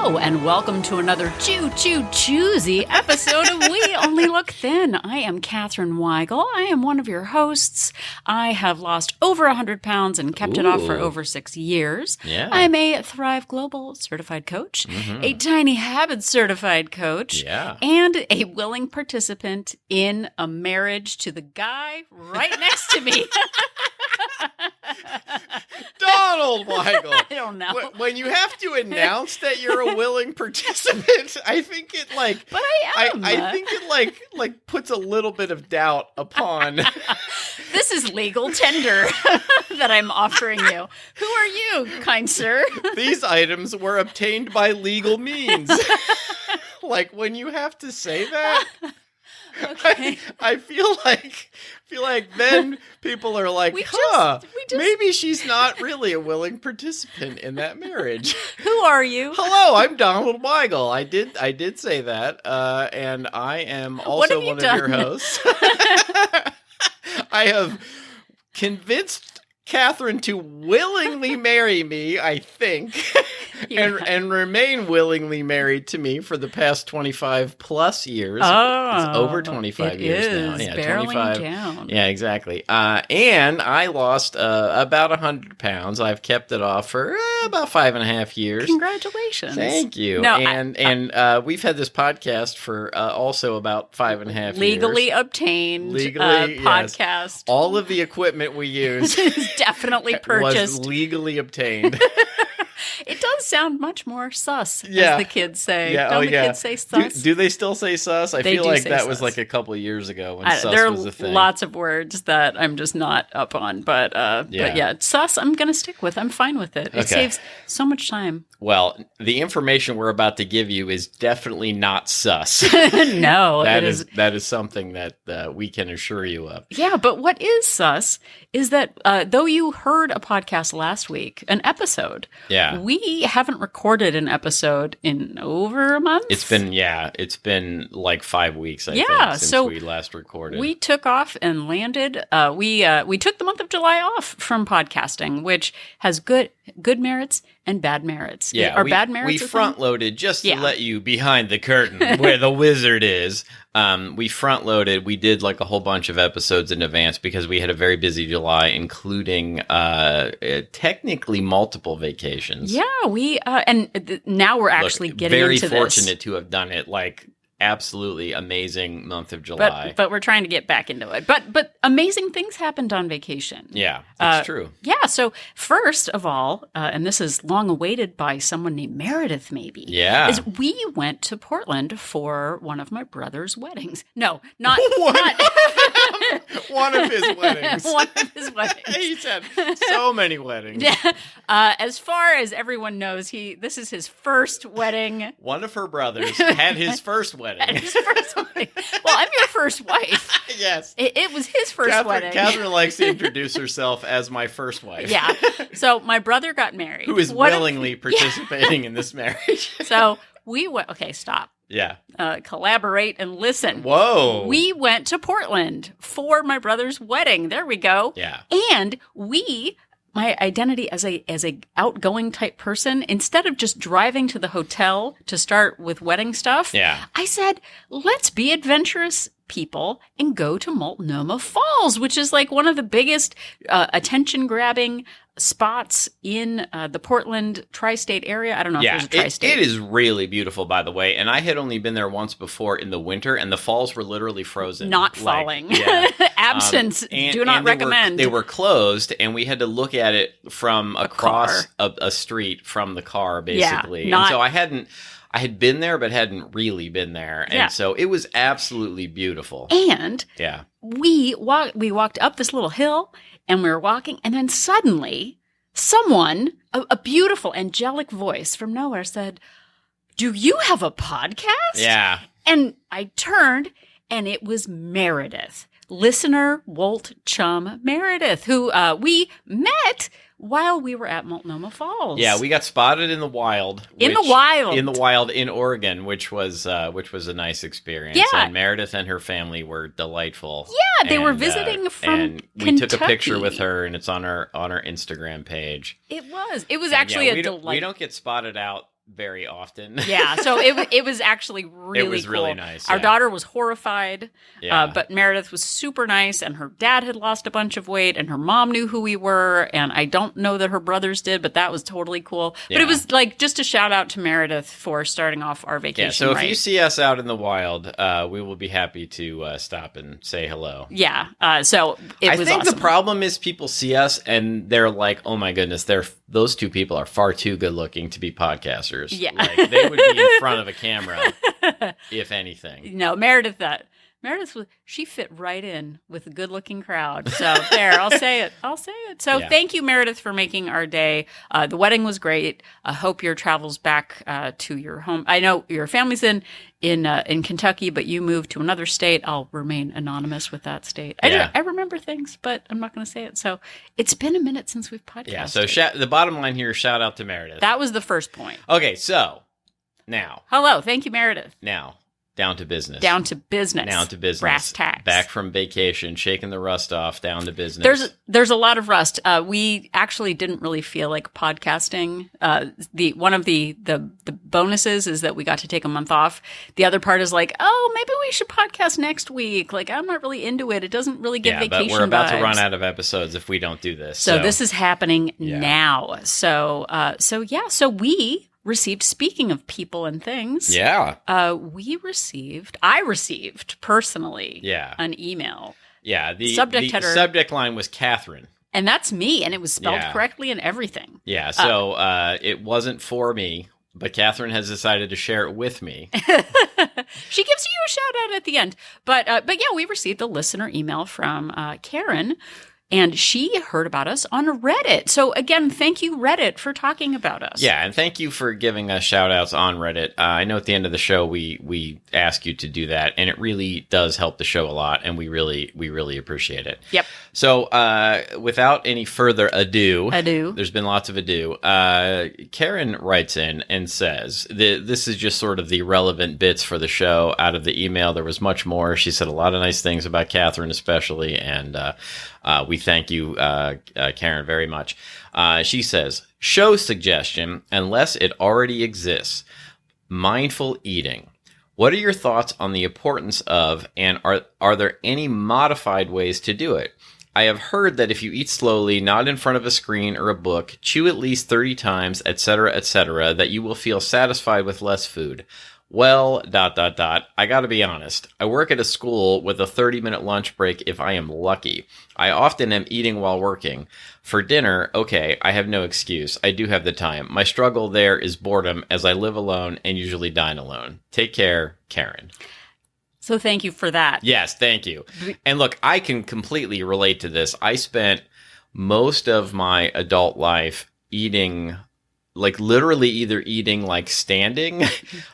Hello, and welcome to another choosy episode of We Only Look Thin. I am Katherine Weigel. I am one of your hosts. I have lost over 100 pounds and kept it off for over 6 years. Yeah. I'm a Thrive Global certified coach, a Tiny Habits certified coach, and a willing participant in a marriage to the guy right next to me. Donald Weigel. I don't know. When you have to announce that you're a willing participant, I think it But I am. I think it like puts a little bit of doubt upon. This is legal tender that I'm offering you. Who are you, kind sir? These items were obtained by legal means. Like when you have to say that. Okay. I feel like then people are like, maybe she's not really a willing participant in that marriage. Who are you? Hello, I'm Donald Weigel. I did say that, and I am also one of your hosts. I have convinced Catherine to willingly marry me, I think, and remain willingly married to me for the past 25 plus years. Oh, it's over 25 years now. It's Yeah, barreling 25. down. Yeah, exactly. And I lost about 100 pounds. I've kept it off for about 5.5 years. Congratulations. Thank you. No, and we've had this podcast for also about 5.5 years. Legally obtained podcast. Yes. All of the equipment we use is definitely purchased. was legally obtained. It does sound much more sus, as the kids say. Yeah, Don't the kids say sus? Do they still say sus? I feel like that was like a couple of years ago when sus was a thing. There are lots of words that I'm just not up on, but sus I'm going to stick with. I'm fine with it. It saves so much time. Well, the information we're about to give you is definitely not sus. No, that is something that we can assure you of. Yeah, but what is sus is that though you heard a podcast last week, an episode, we haven't recorded an episode in over a month. It's been like 5 weeks, I think, since we last recorded. We took off and landed. We took the month of July off from podcasting, which has good merits and bad merits. Yeah, bad merits. We front loaded just to let you behind the curtain where the wizard is. We front loaded. We did like a whole bunch of episodes in advance because we had a very busy July, including technically multiple vacations. Yeah, now we're actually getting into this. Very fortunate to have done it. Like absolutely amazing month of July. But we're trying to get back into it. But amazing things happened on vacation. Yeah, that's true. Yeah, so first of all, and this is long awaited by someone named Meredith maybe, is we went to Portland for one of my brother's weddings. No, not one of his weddings. One of his weddings. He's had so many weddings. Yeah. As far as everyone knows, this is his first wedding. One of her brothers had his first wedding. His first wedding. Well, I'm your first wife. Yes. It was his first wedding. Catherine likes to introduce herself as my first wife. Yeah. So my brother got married. Who is willingly participating in this marriage. So we went, okay, stop. Yeah. Collaborate and listen. Whoa. We went to Portland for my brother's wedding. There we go. Yeah. And my identity as a outgoing type person, instead of just driving to the hotel to start with wedding stuff, I said, let's be adventurous people and go to Multnomah Falls, which is like one of the biggest attention-grabbing spots in the Portland tri-state area. I don't know if there's a tri-state. It is really beautiful, by the way. And I had only been there once before in the winter, and the falls were literally frozen. Not falling. Absence. Do not recommend. They were closed, and we had to look at it from across a street from the car, basically. And so I had been there, but hadn't really been there. And so it was absolutely beautiful. And we walked up this little hill, and we were walking, and then suddenly someone, a beautiful angelic voice from nowhere said, "Do you have a podcast?" Yeah. And I turned, and it was Meredith. Listener, Wolt Chum Meredith, who we met while we were at Multnomah Falls. Yeah, we got spotted in the wild. In the wild in Oregon, which was a nice experience. Yeah. And Meredith and her family were delightful. Yeah, they were visiting from and we Kentucky. took a picture with her, and it's on our Instagram page. It was actually a delight. We don't get spotted out very often. Yeah, so it was actually really It was cool. really nice. Our daughter was horrified, Yeah. but Meredith was super nice, and her dad had lost a bunch of weight, and her mom knew who we were, and I don't know that her brothers did, but that was totally cool. But it was like just a shout out to Meredith for starting off our vacation. Yeah, so if you see us out in the wild, we will be happy to stop and say hello. Yeah, so it was awesome. awesome. The problem is people see us and they're like, oh my goodness, those two people are far too good looking to be podcasters. Yeah. Like, they would be in front of a camera, if anything. No, Meredith, she fit right in with a good-looking crowd. So there, I'll say it. So Thank you, Meredith, for making our day. The wedding was great. I hope your travels back to your home. I know your family's in Kentucky, but you moved to another state. I'll remain anonymous with that state. Yeah. I remember things, but I'm not going to say it. So it's been a minute since we've podcasted. Yeah, so the bottom line here, shout out to Meredith. That was the first point. Okay, so now. Hello. Thank you, Meredith. Now. Down to business. Down to business. Down to business. Brass tacks. Back from vacation, shaking the rust off, down to business. There's a lot of rust. We actually didn't really feel like podcasting. One of the bonuses is that we got to take a month off. The other part is like, oh, maybe we should podcast next week. Like, I'm not really into it. It doesn't really give vacation but we're about vibes. to run out of episodes if we don't do this. So this is happening now. So we received, speaking of people and things, I received personally an email. Yeah, the header, subject line was Catherine. And that's me, and it was spelled correctly and everything. Yeah, so it wasn't for me, but Catherine has decided to share it with me. She gives you a shout out at the end. But yeah, we received a listener email from Karen, and she heard about us on Reddit. So again, thank you, Reddit, for talking about us. Yeah, and thank you for giving us shout-outs on Reddit. I know at the end of the show we ask you to do that, and it really does help the show a lot, and we really appreciate it. Yep. So without any further ado, there's been lots of ado, Karen writes in and says, this is just sort of the relevant bits for the show out of the email. There was much more. She said a lot of nice things about Catherine especially, and we thank you, Karen, very much. She says, show suggestion, unless it already exists, mindful eating. What are your thoughts on the importance of, and are there any modified ways to do it? I have heard that if you eat slowly, not in front of a screen or a book, chew at least 30 times, etc., that you will feel satisfied with less food. Well, ... I gotta be honest. I work at a school with a 30-minute lunch break if I am lucky. I often am eating while working. For dinner, okay, I have no excuse. I do have the time. My struggle there is boredom, as I live alone and usually dine alone. Take care, Karen. So thank you for that. Yes, thank you. And look, I can completely relate to this. I spent most of my adult life eating, like literally either eating like standing,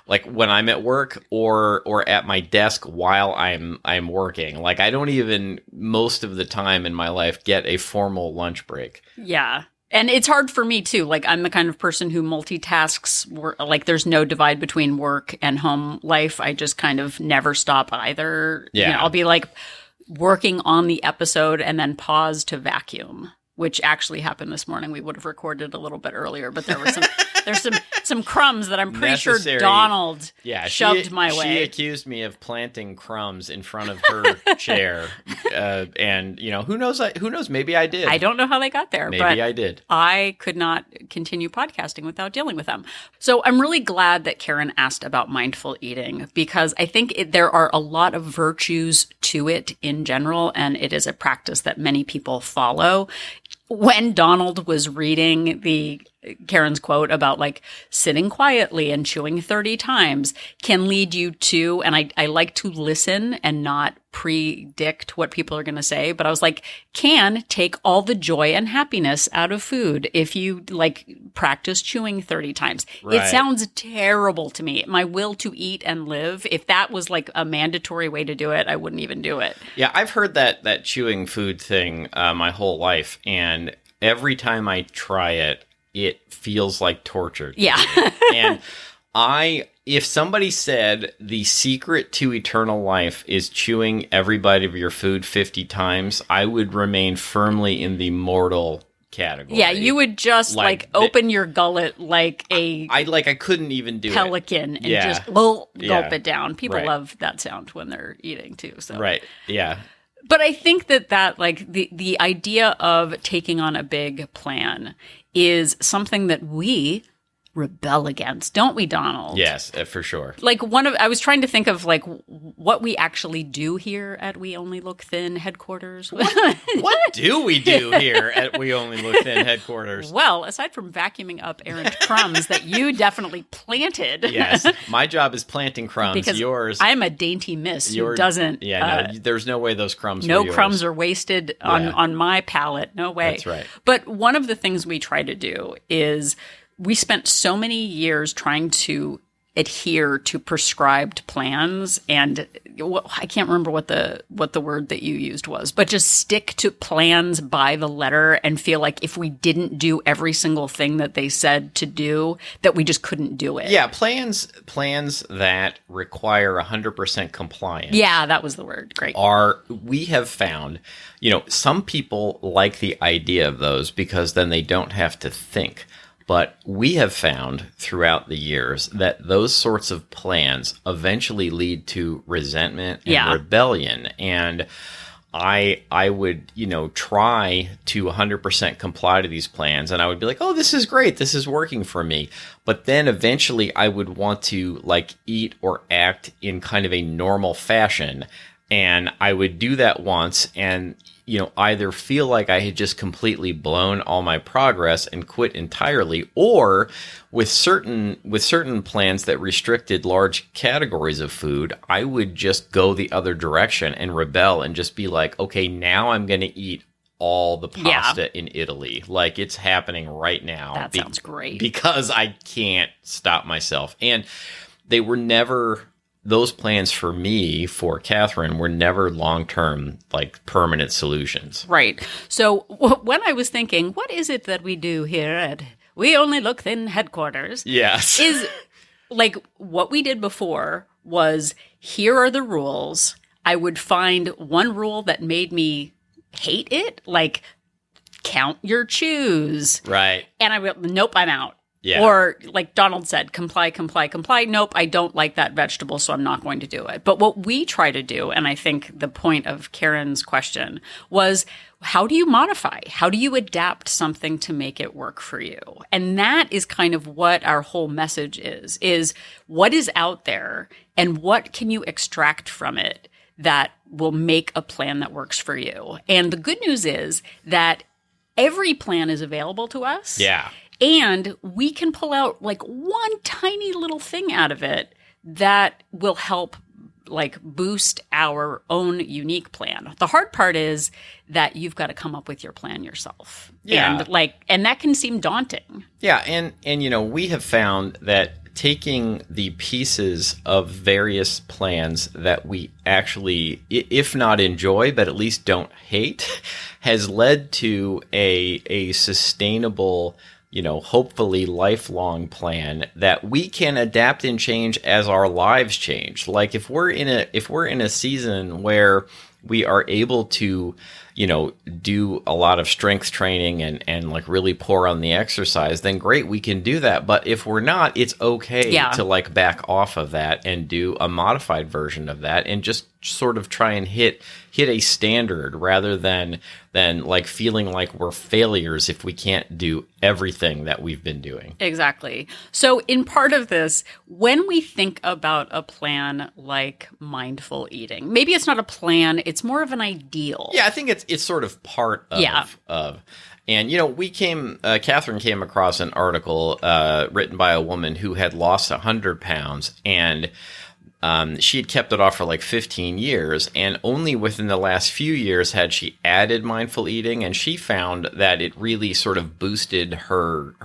like when I'm at work, or at my desk while I'm working. Like I don't even most of the time in my life get a formal lunch break. Yeah. And it's hard for me too. Like I'm the kind of person who multitasks. Like there's no divide between work and home life. I just kind of never stop either. Yeah. You know, I'll be like working on the episode and then pause to vacuum, which actually happened this morning. We would have recorded a little bit earlier, but there were some crumbs that I'm pretty sure Donald shoved my way. She accused me of planting crumbs in front of her chair, and you know who knows? Maybe I did. I don't know how they got there. Maybe but I did. I could not continue podcasting without dealing with them. So I'm really glad that Karen asked about mindful eating because I think there are a lot of virtues to it in general, and it is a practice that many people follow. When Donald was reading Karen's quote about like sitting quietly and chewing 30 times can lead you to, and I like to listen and not predict what people are going to say, but I was like, can take all the joy and happiness out of food if you like practice chewing 30 times. Right. It sounds terrible to me. My will to eat and live, if that was like a mandatory way to do it, I wouldn't even do it. Yeah, I've heard that chewing food thing my whole life, and every time I try it, it feels like torture. Yeah. And if somebody said the secret to eternal life is chewing every bite of your food 50 times, I would remain firmly in the mortal category. Yeah, you would just like open your gullet like I couldn't even do pelican and just gulp it down. People love that sound when they're eating too. So right, yeah. But I think that like the idea of taking on a big plan is something that we rebel against, don't we, Donald? Yes, for sure. Like I was trying to think of like what we actually do here at We Only Look Thin headquarters. What do we do here at We Only Look Thin headquarters? Well, aside from vacuuming up errant crumbs that you definitely planted. Yes, my job is planting crumbs. Because yours, I am a dainty miss who doesn't. Yeah, no, there's no way those crumbs. No crumbs are wasted on my palate. No way. That's right. But one of the things we try to do is, we spent so many years trying to adhere to prescribed plans, and I can't remember what the word that you used was, but just stick to plans by the letter and feel like if we didn't do every single thing that they said to do, that we just couldn't do it. Yeah, plans that require 100% compliance. Yeah, that was the word. Great. We have found, some people like the idea of those because then they don't have to think. But we have found throughout the years that those sorts of plans eventually lead to resentment and rebellion. And I would, try to 100% comply to these plans. And I would be like, oh, this is great. This is working for me. But then eventually I would want to eat or act in kind of a normal fashion. And I would do that once and either feel like I had just completely blown all my progress and quit entirely, or with certain plans that restricted large categories of food, I would just go the other direction and rebel and just be like, okay, now I'm going to eat all the pasta in Italy. Like, it's happening right now. That sounds great. Because I can't stop myself. And they were never... Those plans for Catherine, were never long-term, permanent solutions. Right. So when I was thinking, what is it that we do here at We Only Look Thin headquarters? Yes. Is what we did before was, here are the rules. I would find one rule that made me hate it, like count your chews. Right. And I would, nope, I'm out. Yeah. Or like Donald said, comply. Nope, I don't like that vegetable, so I'm not going to do it. But what we try to do, and I think the point of Karen's question was, how do you modify? How do you adapt something to make it work for you? And that is kind of what our whole message is what is out there and what can you extract from it that will make a plan that works for you? And the good news is that every plan is available to us. Yeah. And we can pull out one tiny little thing out of it that will help boost our own unique plan. The hard part is that you've got to come up with your plan yourself. Yeah. And that can seem daunting. Yeah. And we have found that taking the pieces of various plans that we actually, if not enjoy, but at least don't hate, has led to a sustainable, hopefully lifelong plan that we can adapt and change as our lives change. Like if we're in a season where we are able to, do a lot of strength training and really pour on the exercise, then great, we can do that. But if we're not, it's okay to back off of that and do a modified version of that and just sort of try and hit a standard rather than feeling like we're failures if we can't do everything that we've been doing. Exactly. So in part of this, when we think about a plan like mindful eating, maybe it's not a plan, it's more of an ideal. Yeah, I think it's sort of part of. And, Catherine came across an article written by a woman who had lost 100 pounds and she had kept it off for 15 years, and only within the last few years had she added mindful eating, and she found that it really sort of boosted her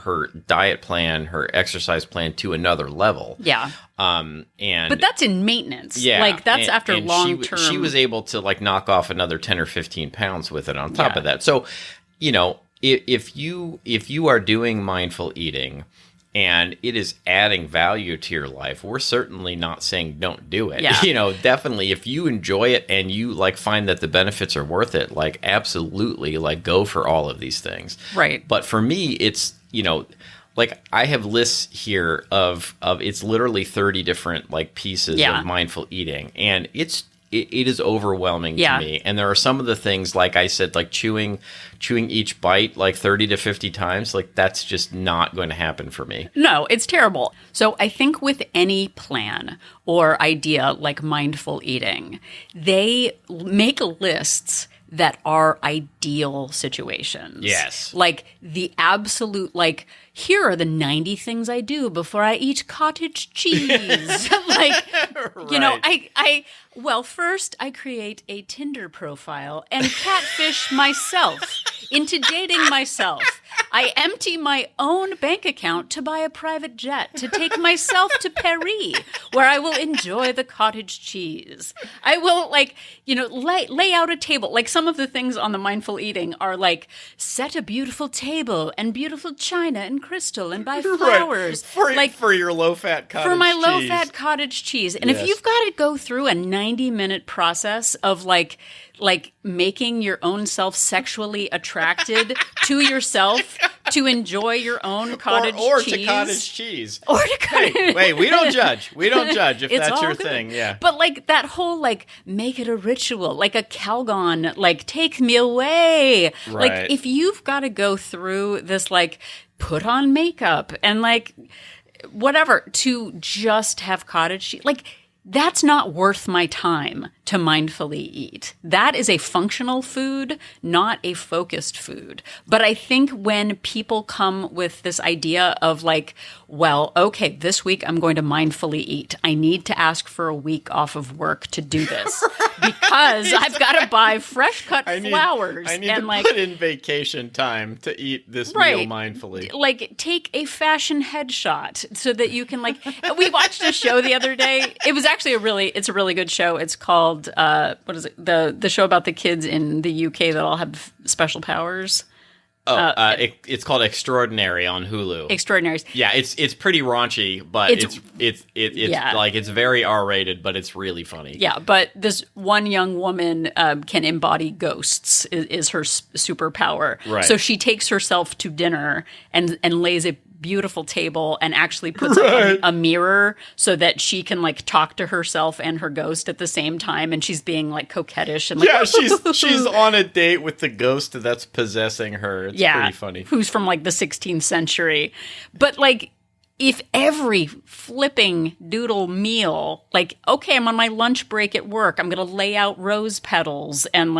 diet plan, her exercise plan to another level. Yeah. But that's in maintenance. Yeah. That's after long term. She was able to knock off another 10 or 15 pounds with it on top of that. So, if you are doing mindful eating, and it is adding value to your life, we're certainly not saying don't do it. Yeah. Definitely if you enjoy it and you like find that the benefits are worth it, like absolutely like go for all of these things. Right. But for me, it's, like I have lists here of it's literally 30 different like pieces of mindful eating, and it is overwhelming to me. And there are some of the things, like I said, like chewing each bite like 30 to 50 times, like that's just not going to happen for me. No, it's terrible. So I think with any plan or idea like mindful eating, they make lists that are ideal situations. Yes. Like the absolute, like, here are the 90 things I do before I eat cottage cheese. Well, first I create a Tinder profile and catfish myself into dating myself. I empty my own bank account to buy a private jet to take myself to Paris, where I will enjoy the cottage cheese. I will, lay out a table. Like, some of the things on the mindful eating are like, set a beautiful table and beautiful china and crystal and buy flowers. Right. For your low-fat cottage cheese. For my low-fat cottage cheese. And if you've got to go through a 90-minute process of, like making your own self sexually attracted to yourself to enjoy your own cottage or cheese. to cottage cheese. Or to cottage cheese. Wait, we don't judge. We don't judge if it's that's your good. thing. Yeah. But like that whole make it a ritual, like a Calgon, take me away. Right. Like if you've got to go through this, put on makeup and whatever to just have cottage cheese, that's not worth my time to mindfully eat. That is a functional food, not a focused food. But I think when people come with this idea of okay, this week I'm going to mindfully eat. I need to ask for a week off of work to do this because I've got to buy fresh cut flowers. I need to put in vacation time to eat this meal mindfully. Take a fashion headshot so that you can we watched a show the other day. It was actually it's a really good show. It's called what is it? The show about the kids in the UK that all have special powers. It's called Extraordinary on Hulu. Extraordinaries. Yeah, it's pretty raunchy, but it's very R-rated, but it's really funny. Yeah, but this one young woman can embody ghosts is her superpower. Right. So she takes herself to dinner and lays a beautiful table and actually puts up a mirror so that she can talk to herself and her ghost at the same time, and she's being coquettish and she's on a date with the ghost that's possessing her. It's pretty funny. Who's from the 16th century. But if every flipping doodle meal, okay, I'm on my lunch break at work, I'm going to lay out rose petals and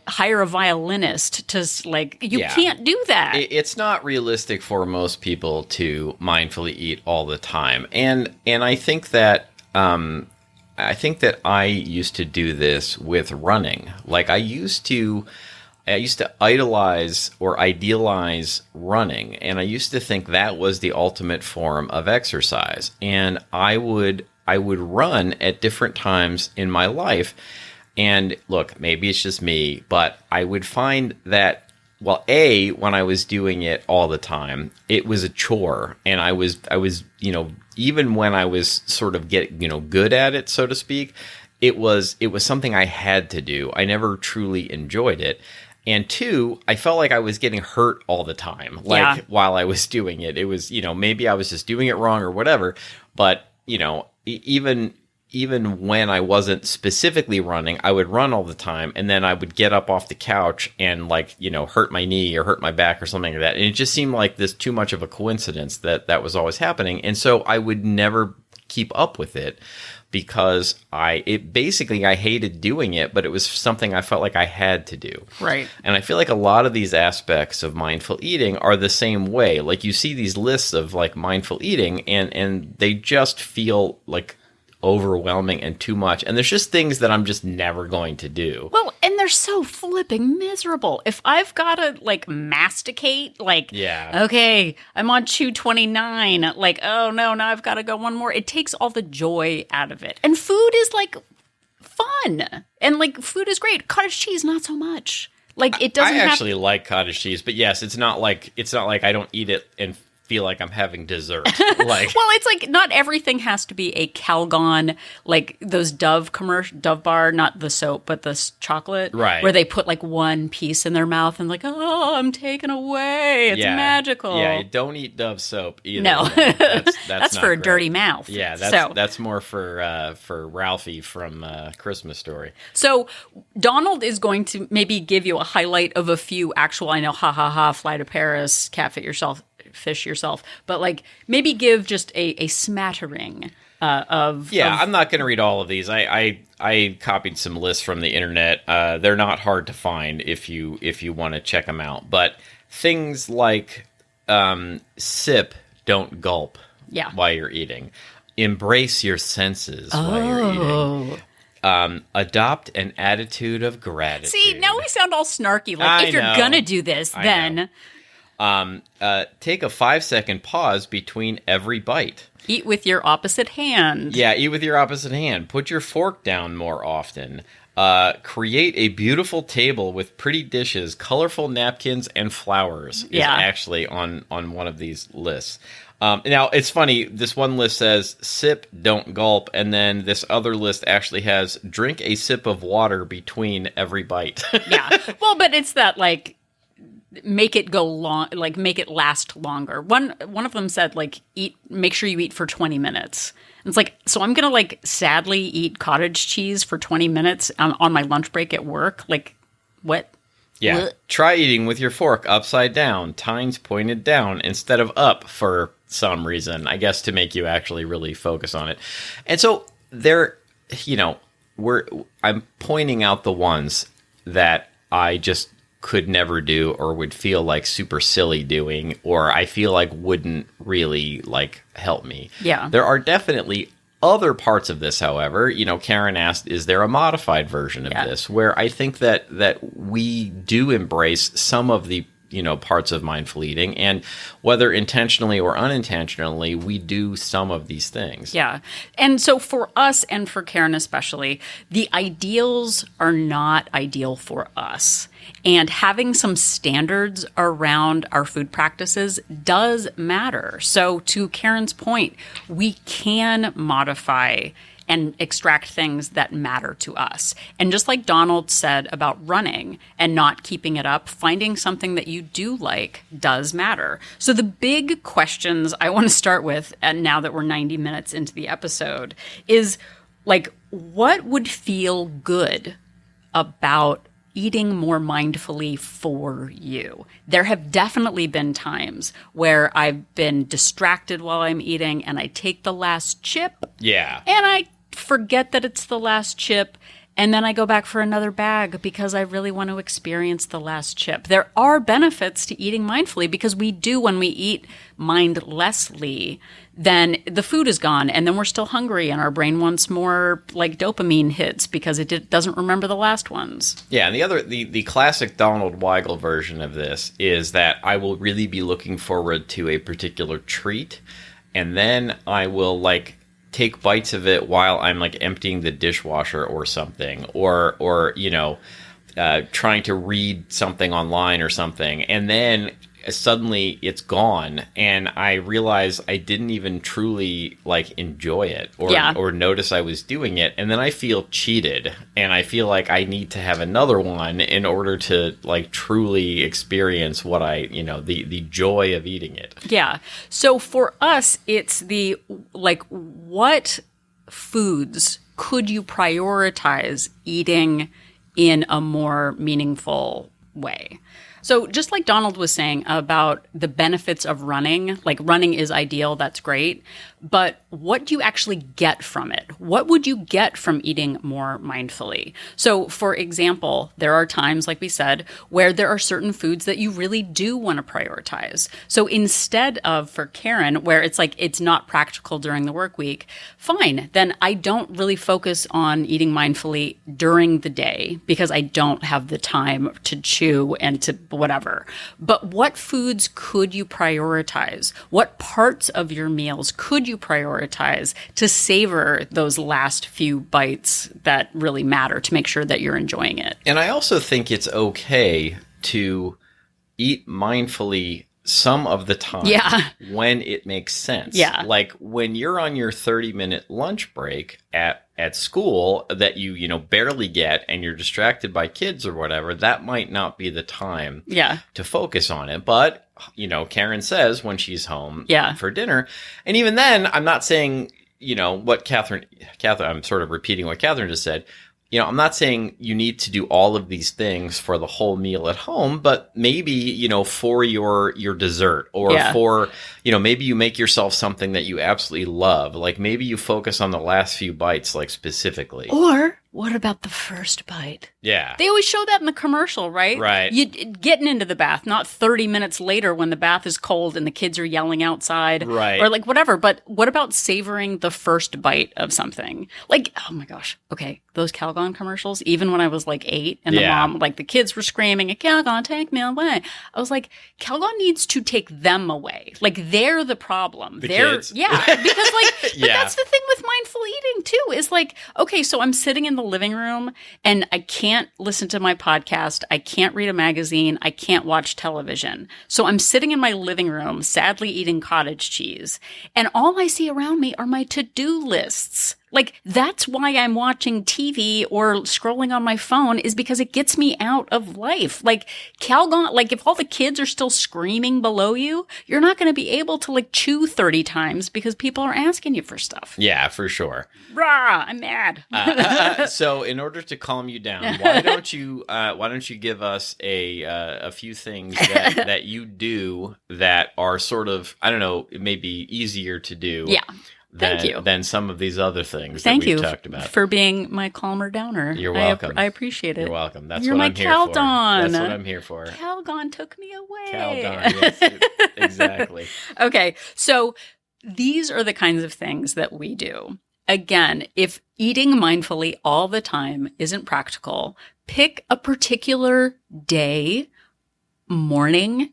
hire a violinist to can't do that. It's not realistic for most people to mindfully eat all the time. And I think that I used to do this with running. I used to idolize or idealize running, and I used to think that was the ultimate form of exercise. And I would run at different times in my life. And look, maybe it's just me, but I would find that, when I was doing it all the time, it was a chore. And I was, even when I was sort of good at it, so to speak, it was something I had to do. I never truly enjoyed it. And two, I felt like I was getting hurt all the time, while I was doing it. It was, maybe I was just doing it wrong or whatever. But, even when I wasn't specifically running, I would run all the time, and then I would get up off the couch and hurt my knee or hurt my back or something like that. And it just seemed like this too much of a coincidence that was always happening. And so I would never keep up with it because I hated doing it, but it was something I felt like I had to do. Right. And I feel like a lot of these aspects of mindful eating are the same way. You see these lists of mindful eating and they just feel overwhelming and too much, and there's just things that I'm just never going to do. Well, and they're so flipping miserable. If I've got to masticate, okay, I'm on 229, oh no, now I've got to go one more. It takes all the joy out of it. And food is fun, and food is great. Cottage cheese, not so much. It doesn't. I actually like cottage cheese, but yes, it's not like I don't eat it and feel like I'm having dessert. Well, it's like not everything has to be a Calgon, like those Dove bar, not the soap, but the chocolate, right? Where they put like one piece in their mouth and like, oh, I'm taken away. It's magical. Yeah, don't eat Dove soap either. No, that's for a dirty mouth. Yeah, that's more for Ralphie from Christmas Story. So Donald is going to maybe give you a highlight of a few actual. I know, fly to Paris, catfish yourself, but like maybe give just a smattering of. Yeah, I'm not going to read all of these. I copied some lists from the internet. They're not hard to find if you want to check them out. But things like sip, don't gulp. Yeah. While you're eating, embrace your senses while you're eating. Adopt an attitude of gratitude. See, now we sound all snarky. Like, if you're gonna do this, then take a 5-second pause between every bite. Eat with your opposite hand. Yeah, eat with your opposite hand. Put your fork down more often. Create a beautiful table with pretty dishes, colorful napkins, and flowers. Is actually on one of these lists. Now, it's funny, this one list says, sip, don't gulp, and then this other list actually has, drink a sip of water between every bite. Yeah. Well, but it's that, like, make it go long, like, make it last longer. One of them said, like, make sure you eat for 20 minutes. And it's like, so I'm going to, like, sadly eat cottage cheese for 20 minutes on my lunch break at work? Like, what? Yeah. What? Try eating with your fork upside down, tines pointed down instead of up for some reason, I guess, to make you actually really focus on it. And so there, I'm pointing out the ones that I just could never do or would feel like super silly doing, or I feel like wouldn't really like help me. Yeah. There are definitely other parts of this, however. Karen asked, is there a modified version of this? Where I think that we do embrace some of the parts of mindful eating, and whether intentionally or unintentionally, we do some of these things. Yeah. And so for us, and for Karen especially, the ideals are not ideal for us. And having some standards around our food practices does matter. So to Karen's point, we can modify and extract things that matter to us. And just like Donald said about running and not keeping it up, finding something that you do like does matter. So the big questions I want to start with, and now that we're 90 minutes into the episode, is like, what would feel good about eating more mindfully for you? There have definitely been times where I've been distracted while I'm eating and I take the last chip. Yeah. And I forget that it's the last chip, and then I go back for another bag because I really want to experience the last chip. There are benefits to eating mindfully, because we do, when we eat mindlessly, then the food is gone and then we're still hungry and our brain wants more like dopamine hits because it doesn't remember the last ones. Yeah, and the classic Donald Weigel version of this is that I will really be looking forward to a particular treat, and then I will like take bites of it while I'm like emptying the dishwasher or something, or trying to read something online or something, and then suddenly it's gone, and I realize I didn't even truly like enjoy it or notice I was doing it, and then I feel cheated, and I feel like I need to have another one in order to like truly experience what the joy of eating it. Yeah. So for us, it's the like, what foods could you prioritize eating in a more meaningful way? So just like Donald was saying about the benefits of running, like running is ideal, that's great. But what do you actually get from it? What would you get from eating more mindfully? So for example, there are times, like we said, where there are certain foods that you really do want to prioritize. So instead of, for Karen, where it's like it's not practical during the work week, fine, then I don't really focus on eating mindfully during the day because I don't have the time to chew and to whatever. But what foods could you prioritize? What parts of your meals could you prioritize to savor those last few bites that really matter, to make sure that you're enjoying it? And I also think it's okay to eat mindfully some of the time when it makes sense. Yeah. Like when you're on your 30-minute lunch break at school that you know, barely get and you're distracted by kids or whatever, that might not be the time to focus on it. But, you know, Karen says when she's home for dinner, and even then, I'm not saying, you know, what Catherine, I'm sort of repeating what Catherine just said. You know, I'm not saying you need to do all of these things for the whole meal at home, but maybe, you know, for your dessert or for, you know, maybe you make yourself something that you absolutely love. Like maybe you focus on the last few bites, like specifically. Or what about the first bite? Yeah. They always show that in the commercial, right? Right. You getting into the bath, not 30 minutes later when the bath is cold and the kids are yelling outside. Right. Or like whatever. But what about savoring the first bite of something? Like, oh my gosh. Okay. Those Calgon commercials, even when I was like 8 and the mom, like the kids were screaming, Calgon, take me away. I was like, Calgon needs to take them away. Like they're the problem. Kids. Yeah. Because like, but that's the thing with mindful eating too, is like, okay, so I'm sitting in the living room and I can't listen to my podcast. I can't read a magazine. I can't watch television. So I'm sitting in my living room, sadly eating cottage cheese. And all I see around me are my to-do lists. Like, that's why I'm watching TV or scrolling on my phone, is because it gets me out of life. Like, Calgon, like, if all the kids are still screaming below you, you're not going to be able to, like, chew 30 times because people are asking you for stuff. Yeah, for sure. Rah, I'm mad. So in order to calm you down, why don't you give us a few things that you do that are sort of, I don't know, maybe easier to do. Yeah. Thank you. Than some of these other things that we've talked about. For being my calmer downer. You're welcome. I appreciate it. You're welcome. That's You're what my I'm here Calgon. for. That's what I'm here for. Calgon took me away. Calgon, yes, exactly. Okay, so these are the kinds of things that we do. Again, if eating mindfully all the time isn't practical, pick a particular day, morning,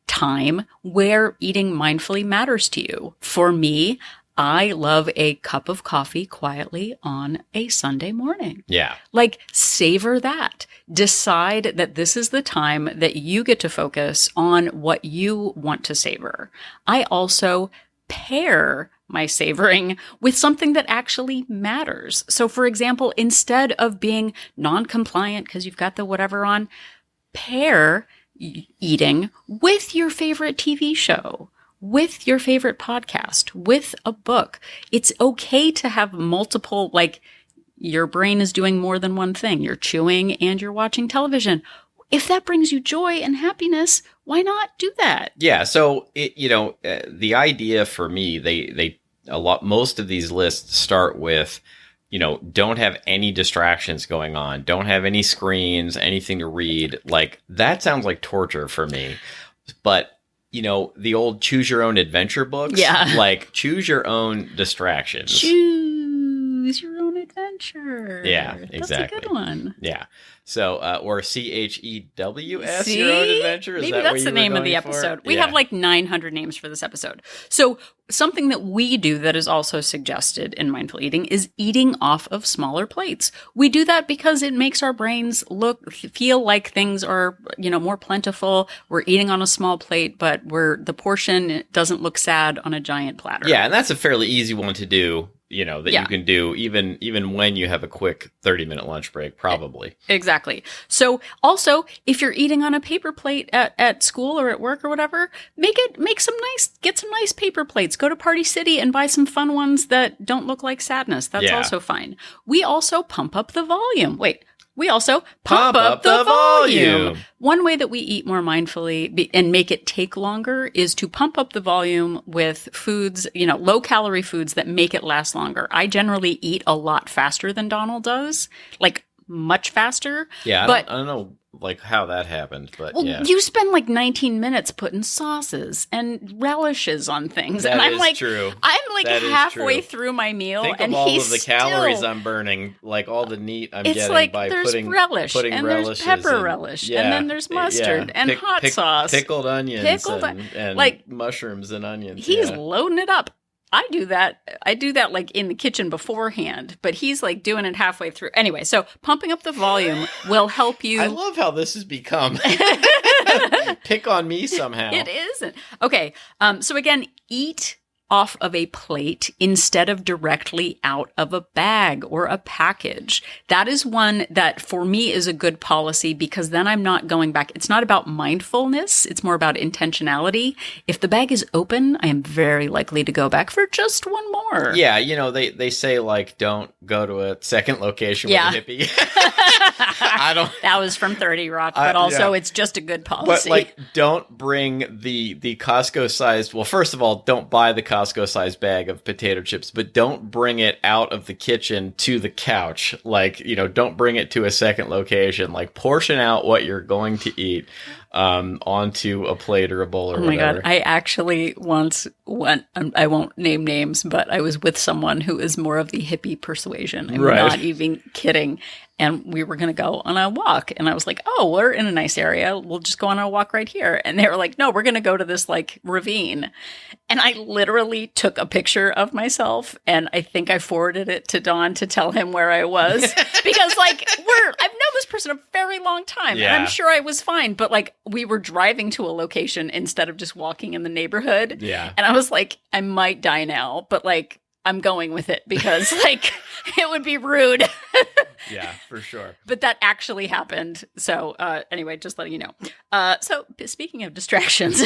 time where eating mindfully matters to you. For me, I love a cup of coffee quietly on a Sunday morning. Yeah. Like, savor that. Decide that this is the time that you get to focus on what you want to savor. I also pair my savoring with something that actually matters. So, for example, instead of being non-compliant because you've got the whatever on, pair eating with your favorite TV show, with your favorite podcast, with a book. It's okay to have multiple, like, your brain is doing more than one thing. You're chewing and you're watching television. If that brings you joy and happiness, why not do that? Yeah. So, the idea for me, most of these lists start with, don't have any distractions going on. Don't have any screens, anything to read. Like, that sounds like torture for me. But the old choose your own adventure books. Yeah. Like, choose your own distractions. Choose your own adventure. Yeah, exactly. That's a good one. Yeah. So, or CHEWS, See? your own adventure? Maybe that's the name of the episode. We have like 900 names for this episode. So something that we do that is also suggested in mindful eating is eating off of smaller plates. We do that because it makes our brains feel like things are, more plentiful. We're eating on a small plate, but the portion doesn't look sad on a giant platter. Yeah, and that's a fairly easy one to do. You can do even when you have a quick 30-minute lunch break, probably. Exactly. So also, if you're eating on a paper plate at school or at work or whatever, get some nice paper plates. Go to Party City and buy some fun ones that don't look like sadness. That's also fine. We also pump up the volume. We also pump up the volume. One way that we eat more mindfully and make it take longer is to pump up the volume with foods, low-calorie foods that make it last longer. I generally eat a lot faster than Donald does, like much faster. Yeah, I don't know like how that happened, but you spend like 19 minutes putting sauces and relishes on things, that and I'm is like, true. I'm like that halfway through my meal, Think and of all he's of the calories I'm burning, like all the meat I'm getting like by there's putting relish, and there's pepper and, relish, and then there's mustard and hot sauce, pickled onions, and like mushrooms and onions. He's loading it up. I do that like in the kitchen beforehand, but he's like doing it halfway through. Anyway, so pumping up the volume will help you. I love how this has become pick on me somehow. It isn't. Okay. So again, eat off of a plate instead of directly out of a bag or a package. That is one that for me is a good policy because then I'm not going back. It's not about mindfulness. It's more about intentionality. If the bag is open, I am very likely to go back for just one more. Yeah. They say like, don't go to a second location with a hippie. I don't. That was from 30 Rock, but also it's just a good policy. But like, don't bring the Costco sized. Well, first of all, don't buy the Costco sized bag of potato chips, but don't bring it out of the kitchen to the couch. Like, don't bring it to a second location. Like, portion out what you're going to eat onto a plate or a bowl or whatever. Oh my God. I actually once went, I won't name names, but I was with someone who is more of the hippie persuasion. I'm not even kidding. And we were going to go on a walk. And I was like, oh, we're in a nice area. We'll just go on a walk right here. And they were like, no, we're going to go to this like ravine. And I literally took a picture of myself. And I think I forwarded it to Don to tell him where I was. Because like, I've known this person a very long time. Yeah. And I'm sure I was fine. But like, we were driving to a location instead of just walking in the neighborhood. Yeah. And I was like, I might die now. But like, I'm going with it because like it would be rude. Yeah, for sure. But that actually happened. So anyway, just letting you know. So speaking of distractions,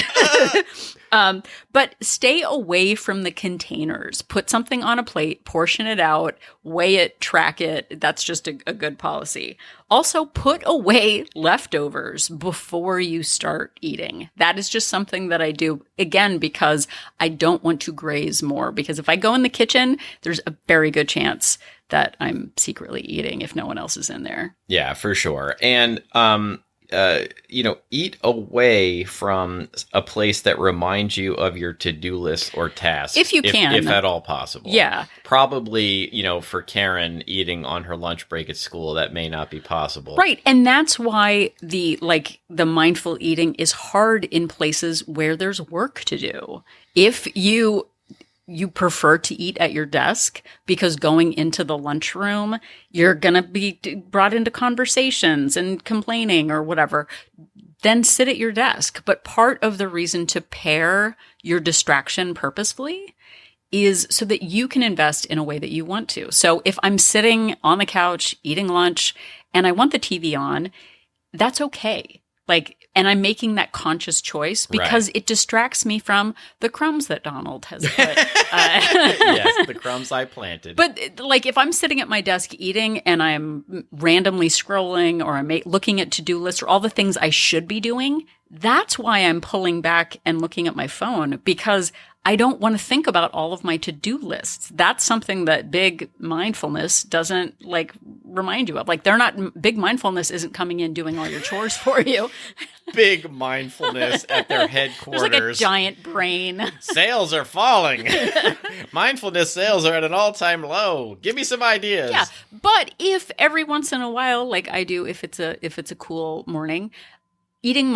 but stay away from the containers. Put something on a plate, portion it out, weigh it, track it. That's just a good policy. Also, put away leftovers before you start eating. That is just something that I do, again, because I don't want to graze more. Because if I go in the kitchen, there's a very good chance that I'm secretly eating if no one else is in there. Yeah, for sure. And, eat away from a place that reminds you of your to-do list or tasks. If you can. If at all possible. Yeah. Probably, for Karen eating on her lunch break at school, that may not be possible. Right. And that's why the mindful eating is hard in places where there's work to do. If you prefer to eat at your desk because going into the lunchroom, you're going to be brought into conversations and complaining or whatever, then sit at your desk. But part of the reason to pair your distraction purposefully is so that you can invest in a way that you want to. So if I'm sitting on the couch eating lunch and I want the TV on, that's okay. And I'm making that conscious choice because it distracts me from the crumbs that Donald has put. Yes, the crumbs I planted. But if I'm sitting at my desk eating and I'm randomly scrolling or I'm looking at to-do lists or all the things I should be doing, that's why I'm pulling back and looking at my phone because I don't want to think about all of my to-do lists. That's something that big mindfulness doesn't remind you of. Big mindfulness isn't coming in doing all your chores for you. Big mindfulness at their headquarters. There's like a giant brain. Sales are falling. Mindfulness sales are at an all-time low. Give me some ideas. Yeah, but if every once in a while, like I do, if it's a cool morning, eating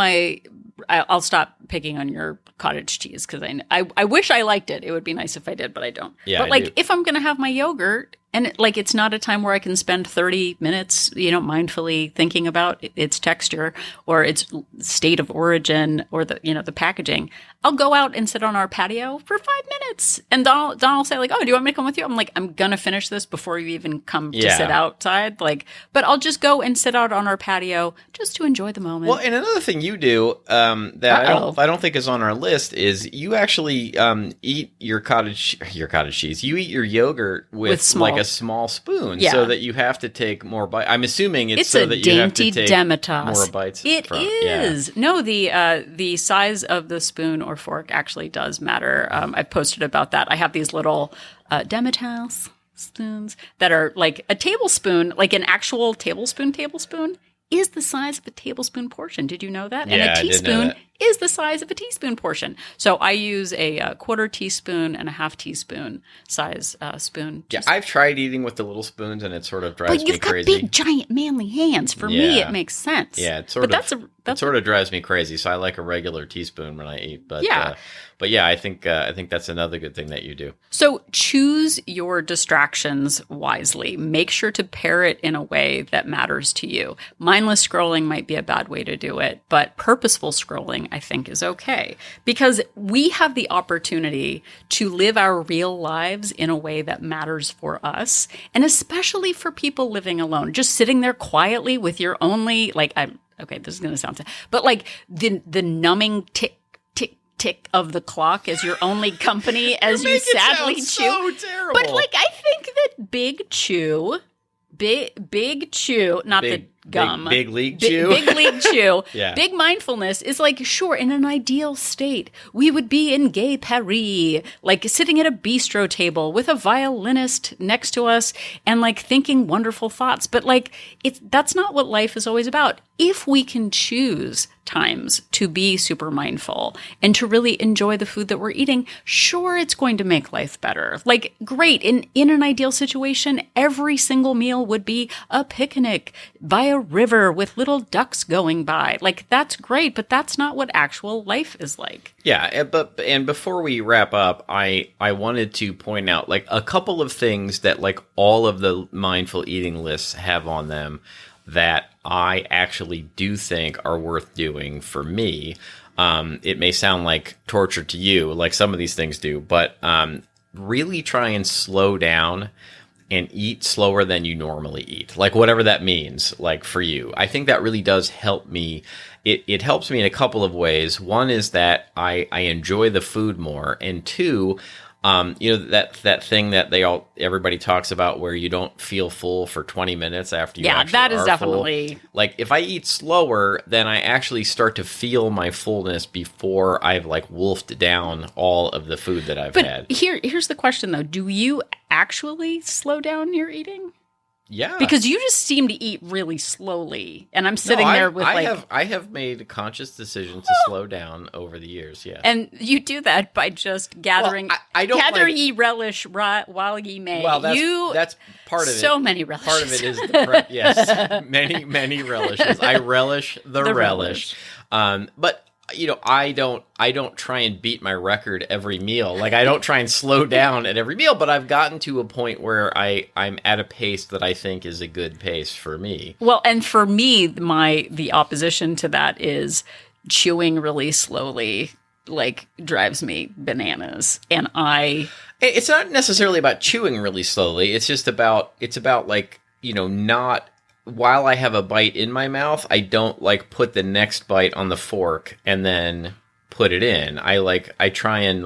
I'll stop picking on your cottage cheese because I wish I liked it. It would be nice if I did, but I don't. Yeah, but if I'm going to have my yogurt and it's not a time where I can spend 30 minutes, mindfully thinking about its texture or its state of origin or the packaging, I'll go out and sit on our patio for 5 minutes. And Don will say oh, do you want me to come with you? I'm like, I'm going to finish this before you even come to sit outside. But I'll just go and sit out on our patio just to enjoy the moment. Well, and another thing you do that I don't think is on our list is you actually eat your cottage cheese. You eat your yogurt with a small spoon so that you have to take more bites. I'm assuming it's so that you have to take Demitasse. More bites. It is. Yeah. No, the size of the spoon or fork actually does matter. I've posted about that. I have these little Demitasse spoons that are like a tablespoon, like an actual tablespoon is the size of a tablespoon portion. Did you know that? Yeah, and a teaspoon is the size of a teaspoon portion. So I use a quarter teaspoon and a half teaspoon size spoon. Yeah, I've tried eating with the little spoons, and it sort of drives me crazy. But you've got big, giant, manly hands. For me, it makes sense. Yeah, it sort of drives me crazy. So I like a regular teaspoon when I eat. But yeah, I think that's another good thing that you do. So choose your distractions wisely. Make sure to pair it in a way that matters to you. Mindless scrolling might be a bad way to do it, but purposeful scrolling, I think, is okay. Because we have the opportunity to live our real lives in a way that matters for us, and especially for people living alone. Just sitting there quietly with your only, okay, this is going to sound sad, but like the numbing tick of the clock as your only company as you sadly chew. So terrible. But I think that Big Chew, not the gum. Big League Chew. Big League Chew. Yeah. Big mindfulness is sure, in an ideal state, we would be in Gay Paris, sitting at a bistro table with a violinist next to us and thinking wonderful thoughts. But that's not what life is always about. If we can choose times to be super mindful and to really enjoy the food that we're eating, sure, it's going to make life better. Great. In an ideal situation, every single meal would be a picnic by a river with little ducks going by. That's great, but that's not what actual life is like. Yeah, and before we wrap up, I wanted to point out a couple of things that all of the mindful eating lists have on them that I actually do think are worth doing for me. It may sound like torture to you, like some of these things do, but really try and slow down and eat slower than you normally eat, whatever that means, for you. I think that really does help me. It helps me in a couple of ways. One is that I enjoy the food more, and two, that thing that everybody talks about where you don't feel full for 20 minutes after you actually that is are definitely full. If I eat slower, then I actually start to feel my fullness before I've wolfed down all of the food that I've had. Here's the question though. Do you actually slow down your eating? Yeah. Because you just seem to eat really slowly. And I'm sitting there with I have made a conscious decision to slow down over the years, yeah. And you do that by just gathering gather ye relish while ye may. Well, that's part of it. So many relishes. Part of it is yes. Many relishes. I relish the relish. But I don't try and beat my record every meal. I don't try and slow down at every meal, but I've gotten to a point where I'm at a pace that I think is a good pace for me. Well, and for me, the opposition to that is chewing really slowly, drives me bananas. And it's not necessarily about chewing really slowly. It's just about not. While I have a bite in my mouth, I don't put the next bite on the fork and then put it in. I try and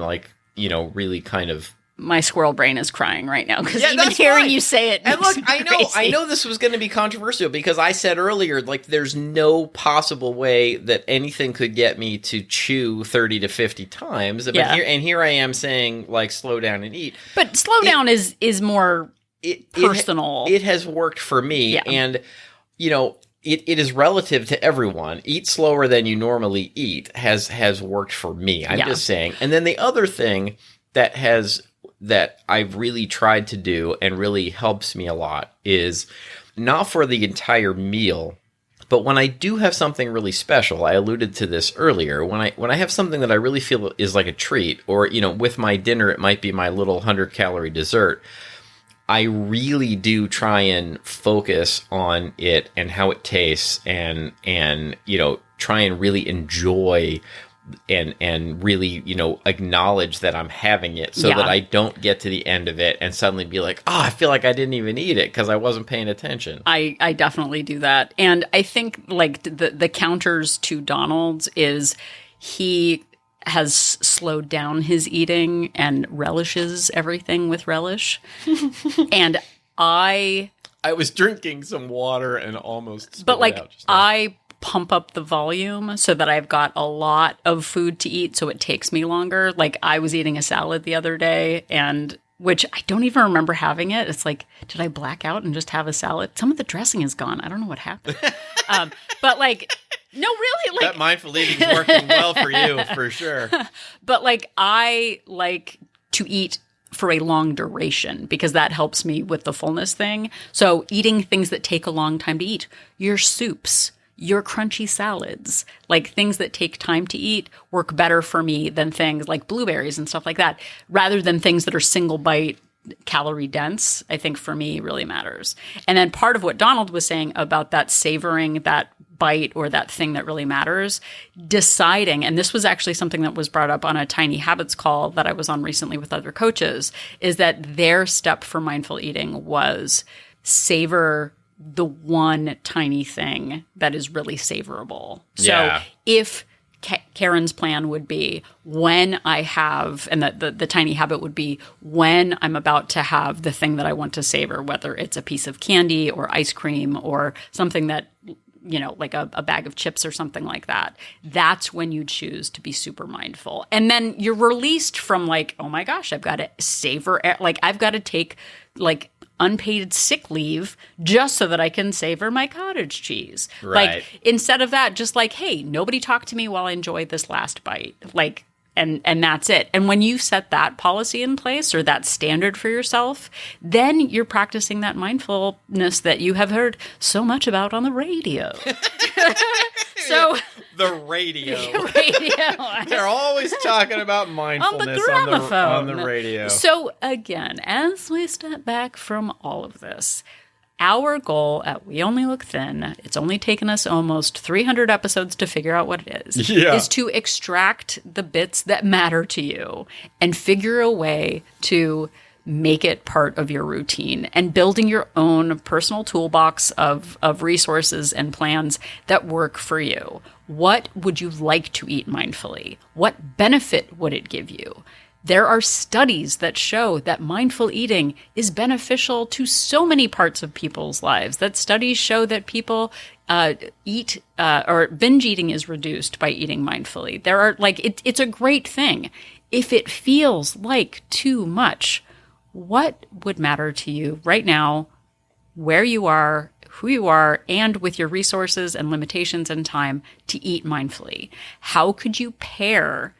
really kind of. My squirrel brain is crying right now because even hearing you say it. And look, I know this was going to be controversial because I said earlier, there's no possible way that anything could get me to chew 30 to 50 times. But here I am saying slow down and eat. But slow down is more. Personal. It has worked for me, and it is relative to everyone. Eat slower than you normally eat has worked for me. I'm just saying. And then the other thing that I've really tried to do and really helps me a lot is not for the entire meal, but when I do have something really special. I alluded to this earlier. When I have something that I really feel is like a treat, or with my dinner, it might be my little 100-calorie dessert. I really do try and focus on it and how it tastes and try and really enjoy and really, acknowledge that I'm having it so that I don't get to the end of it and suddenly be like, I feel like I didn't even eat it because I wasn't paying attention. I definitely do that. And I think the counters to Donald's is he has slowed down his eating and relishes everything with relish. And I was drinking some water and almost spilled out just now. I pump up the volume so that I've got a lot of food to eat so it takes me longer. I was eating a salad the other day, and which I don't even remember having it. It's did I black out and just have a salad? Some of the dressing is gone. I don't know what happened. But No, really, that mindful eating is working well for you, for sure. But like, I like to eat for a long duration because that helps me with the fullness thing. So eating things that take a long time to eat, your soups, your crunchy salads, like things that take time to eat work better for me than things like blueberries and stuff like that, rather than things that are single bite, calorie dense. I think for me really matters. And then part of what Donald was saying about that savoring that bite or that thing that really matters, deciding, and this was actually something that was brought up on a Tiny Habits call that I was on recently with other coaches, is that their step for mindful eating was savor the one tiny thing that is really savorable. Yeah. So if Karen's plan would be when I have, and the tiny habit would be when I'm about to have the thing that I want to savor, whether it's a piece of candy or ice cream or something that, you know, like a bag of chips or something like that. That's when you choose to be super mindful. And then you're released from like, oh my gosh, I've got to savor, like I've got to take like unpaid sick leave just so that I can savor my cottage cheese. Right. Like instead of that, just like, hey, nobody talk to me while I enjoy this last bite. Like, and that's it. And when you set that policy in place or that standard for yourself, then you're practicing that mindfulness that you have heard so much about on the radio. So the radio. They're always talking about mindfulness on the radio. So again, as we step back from all of this, our goal at We Only Look Thin, it's only taken us almost 300 episodes to figure out what it is to extract the bits that matter to you and figure a way to make it part of your routine and building your own personal toolbox of resources and plans that work for you. What would you like to eat mindfully? What benefit would it give you? There are studies that show that mindful eating is beneficial to so many parts of people's lives. That studies show that people eat or binge eating is reduced by eating mindfully. There are it's a great thing. If it feels like too much, what would matter to you right now, where you are, who you are, and with your resources and limitations and time to eat mindfully? How could you pair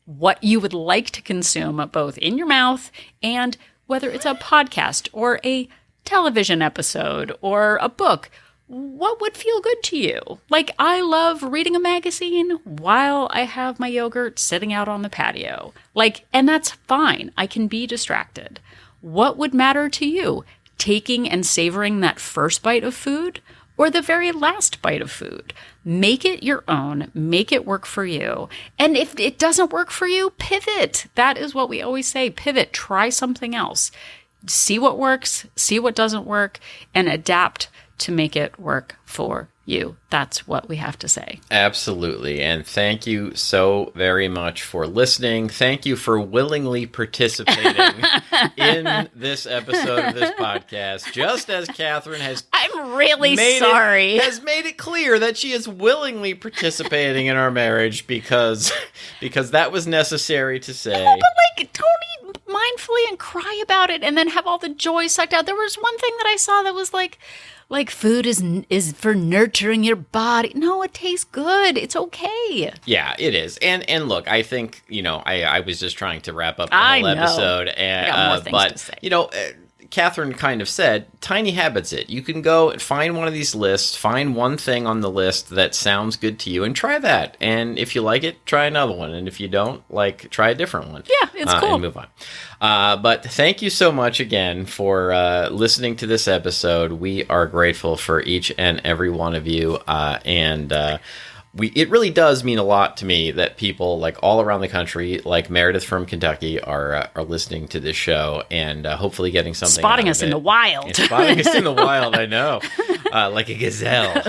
what you would like to consume both in your mouth and whether it's a podcast or a television episode or a book? What would feel good to you? Like, I love reading a magazine while I have my yogurt sitting out on the patio. Like, and that's fine. I can be distracted. What would matter to you? Taking and savoring that first bite of food or the very last bite of food? Make it your own. Make it work for you. And if it doesn't work for you, pivot. That is what we always say. Pivot. Try something else. See what works, see what doesn't work, and adapt to make it work for you. That's what we have to say. Absolutely. And thank you so very much for listening. Thank you for willingly participating in this episode of this podcast. Just as Catherine has I'm really sorry. Has made it clear that she is willingly participating in our marriage because that was necessary to say. No, but like, don't eat mindfully and cry about it and then have all the joy sucked out. There was one thing that I saw that was like food is for nurturing your body. No, it tastes good. It's okay. Yeah, it is. And look, I think, I was just trying to wrap up the whole episode. I got more things to say. Catherine kind of said, tiny habits it. You can go and find one of these lists, find one thing on the list that sounds good to you and try that. And if you like it, try another one. And if you don't, try a different one. Yeah, it's cool. And move on. But thank you so much again for listening to this episode. We are grateful for each and every one of you. It really does mean a lot to me that people all around the country, like Meredith from Kentucky, are listening to this show and hopefully getting something spotting us in the wild. And spotting us in the wild, I know, like a gazelle.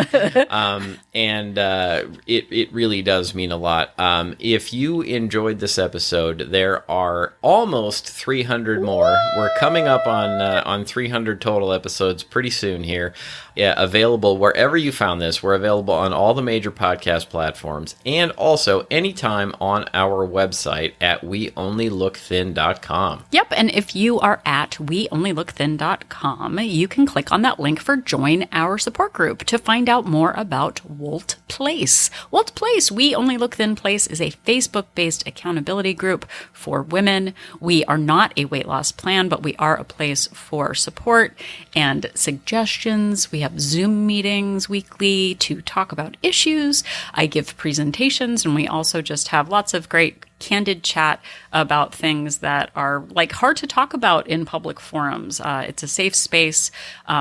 It really does mean a lot. If you enjoyed this episode, there are almost 300 more. We're coming up on 300 total episodes pretty soon here. Yeah, available wherever you found this. We're available on all the major podcast podcast platforms, and also anytime on our website at weonlylookthin.com. Yep, and if you are at weonlylookthin.com, you can click on that link for Join Our Support Group to find out more about Wolt Place. Wolt Place, We Only Look Thin Place, is a Facebook-based accountability group for women. We are not a weight loss plan, but we are a place for support and suggestions. We have Zoom meetings weekly to talk about issues. I give presentations, and we also just have lots of great candid chat about things that are like hard to talk about in public forums. It's a safe space.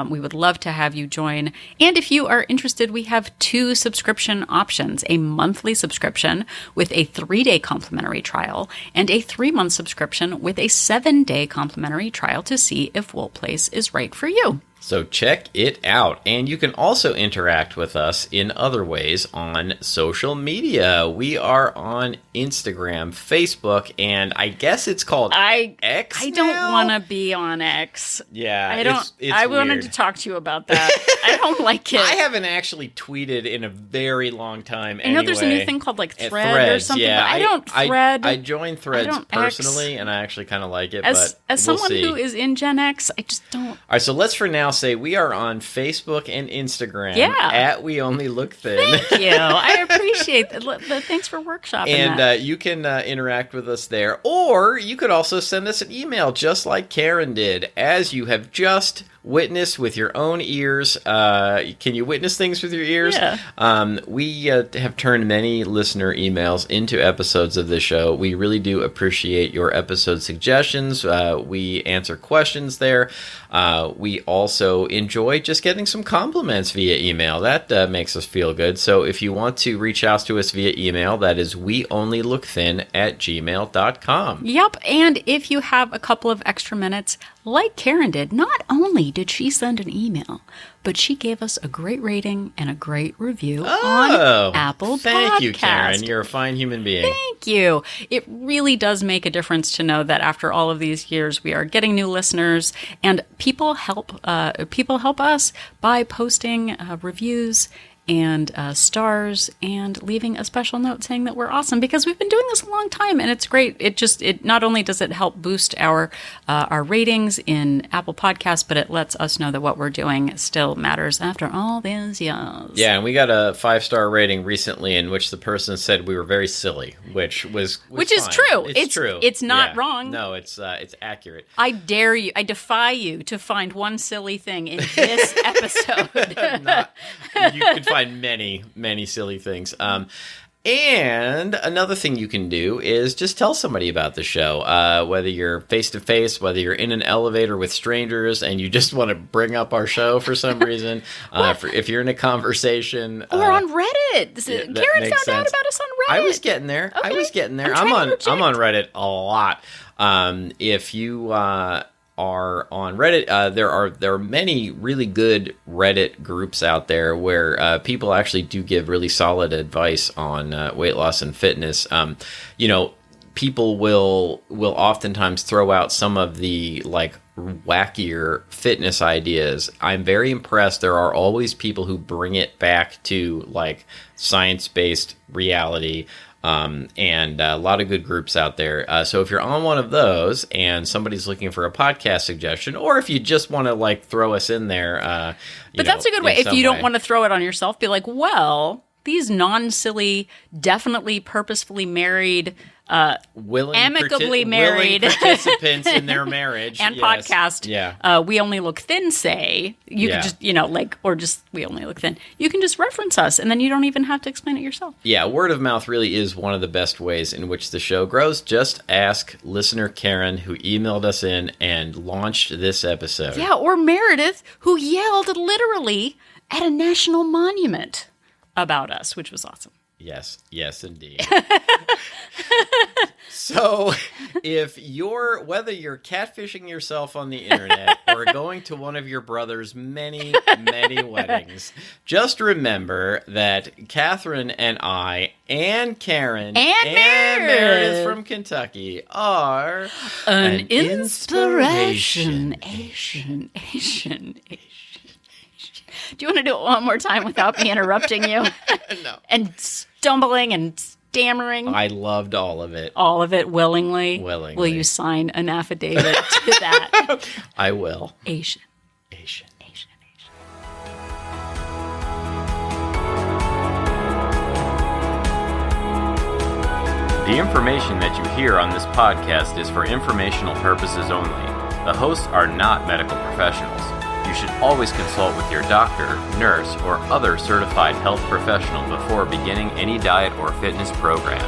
We would love to have you join. And if you are interested, we have 2 subscription options, a monthly subscription with a 3-day complimentary trial and a 3-month subscription with a 7-day complimentary trial to see if Wolt Place is right for you. So check it out. And you can also interact with us in other ways on social media. We are on Instagram, Facebook, and I guess it's called X I don't want to be on X. Yeah, I don't. It's I weird. wanted to talk to you about that. I don't like it. I haven't actually tweeted in a very long time. I know there's a new thing called like Thread or something. Yeah, but I don't Thread. I joined Threads personally, and I actually kind of like it. As someone who is in Gen X, I just don't. All right, so let's for now say we are on Facebook and Instagram at We Only Look Thin. Thank you. I appreciate that. Thanks for workshopping and you can interact with us there. Or you could also send us an email just like Karen did, as you have just witness with your own ears. Can you witness things with your ears? Yeah. We have turned many listener emails into episodes of this show. We really do appreciate your episode suggestions. We answer questions there. We also enjoy just getting some compliments via email. That makes us feel good. So if you want to reach out to us via email, that is weonlylookthin@gmail.com. Yep. And if you have a couple of extra minutes, like Karen did, not only did she send an email, but she gave us a great rating and a great review on Apple Podcasts. Thank you, Karen. You're a fine human being. Thank you. It really does make a difference to know that after all of these years, we are getting new listeners, and people help us by posting reviews and stars and leaving a special note saying that we're awesome, because we've been doing this a long time and it's great. It not only does it help boost our ratings in Apple Podcasts, but it lets us know that what we're doing still matters after all these years. Yeah, and we got a 5-star rating recently in which the person said we were very silly, which is true. It's true. It's not wrong. No, it's accurate. I defy you to find one silly thing in this episode. You can find many silly things. And another thing you can do is just tell somebody about the show, whether you're face-to-face, whether you're in an elevator with strangers and you just want to bring up our show for some reason, if you're in a conversation. Or on Reddit. Karen found out about us on Reddit. I was getting there. I'm on Reddit a lot. If you are on Reddit, there are many really good Reddit groups out there where people actually do give really solid advice on weight loss and fitness. People will oftentimes throw out some of the like wackier fitness ideas. I'm very impressed. There are always people who bring it back to like science-based reality. And a lot of good groups out there. So if you're on one of those and somebody's looking for a podcast suggestion, or if you just want to like throw us in there, but that's a good way. If you don't want to throw it on yourself, be like, well, these non-silly, definitely purposefully married, amicably married participants in their marriage and podcast. Yeah. We Only Look Thin say you can just We Only Look Thin. You can just reference us, and then you don't even have to explain it yourself. Yeah, word of mouth really is one of the best ways in which the show grows. Just ask listener Karen, who emailed us in and launched this episode. Yeah, or Meredith, who yelled literally at a national monument about us, which was awesome. Yes, indeed. So, whether you're catfishing yourself on the internet or going to one of your brother's many weddings, just remember that Catherine and I and Karen and Meredith from Kentucky are an inspiration. Do you want to do it one more time without me interrupting you? No. And stumbling and stammering? I loved all of it. All of it willingly? Willingly. Will you sign an affidavit to that? I will. Asian. The information that you hear on this podcast is for informational purposes only. The hosts are not medical professionals. You should always consult with your doctor, nurse, or other certified health professional before beginning any diet or fitness program.